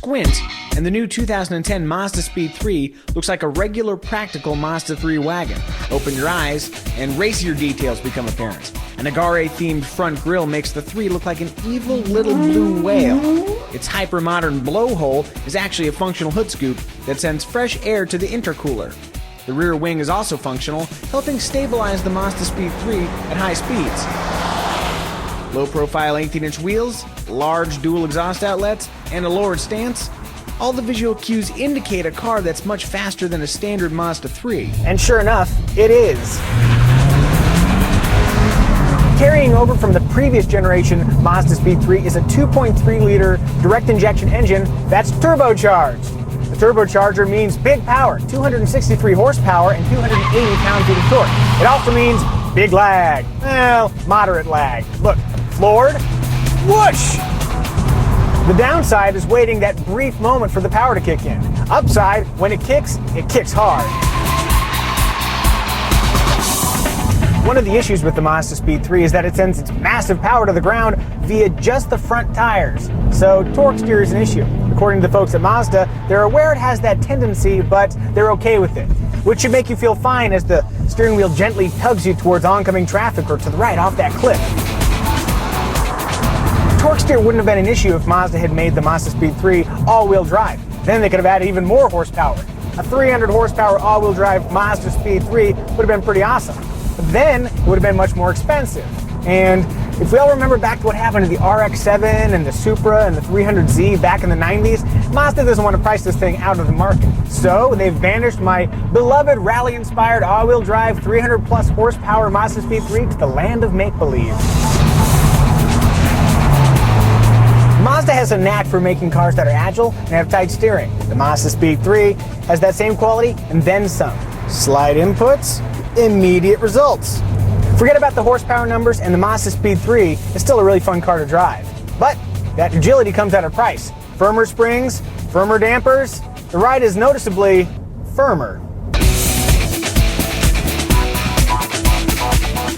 squint, and the new 2010 Mazdaspeed3 looks like a regular practical Mazda 3 wagon. Open your eyes, and racier details become apparent. An Agare-themed front grille makes the 3 look like an evil little blue whale. Its hyper-modern blowhole is actually a functional hood scoop that sends fresh air to the intercooler. The rear wing is also functional, helping stabilize the Mazdaspeed3 at high speeds. Low-profile 18-inch wheels, large dual exhaust outlets, and a lowered stance. All the visual cues indicate a car that's much faster than a standard Mazda 3. And sure enough, it is. Carrying over from the previous generation Mazdaspeed3 is a 2.3-liter direct injection engine that's turbocharged. The turbocharger means big power, 263 horsepower and 280 pound-feet of torque. It also means big lag. Well, moderate lag. Look, floored, whoosh! The downside is waiting that brief moment for the power to kick in. Upside, when it kicks hard. One of the issues with the Mazdaspeed3 is that it sends its massive power to the ground via just the front tires, so torque steer is an issue. According to the folks at Mazda, they're aware it has that tendency, but they're okay with it, which should make you feel fine as the steering wheel gently tugs you towards oncoming traffic or to the right off that cliff. Torque steer wouldn't have been an issue if Mazda had made the Mazdaspeed3 all-wheel drive. Then they could have added even more horsepower. A 300 horsepower all-wheel drive Mazdaspeed3 would have been pretty awesome. But then it would have been much more expensive. And if we all remember back to what happened to the RX-7 and the Supra and the 300Z back in the 90s, Mazda doesn't want to price this thing out of the market. So they've banished my beloved rally-inspired all-wheel drive 300-plus horsepower Mazdaspeed3 to the land of make-believe. Mazda has a knack for making cars that are agile and have tight steering. The Mazdaspeed3 has that same quality and then some. Slight inputs, immediate results. Forget about the horsepower numbers, and the Mazdaspeed3 is still a really fun car to drive. But that agility comes at a price. Firmer springs, firmer dampers, the ride is noticeably firmer.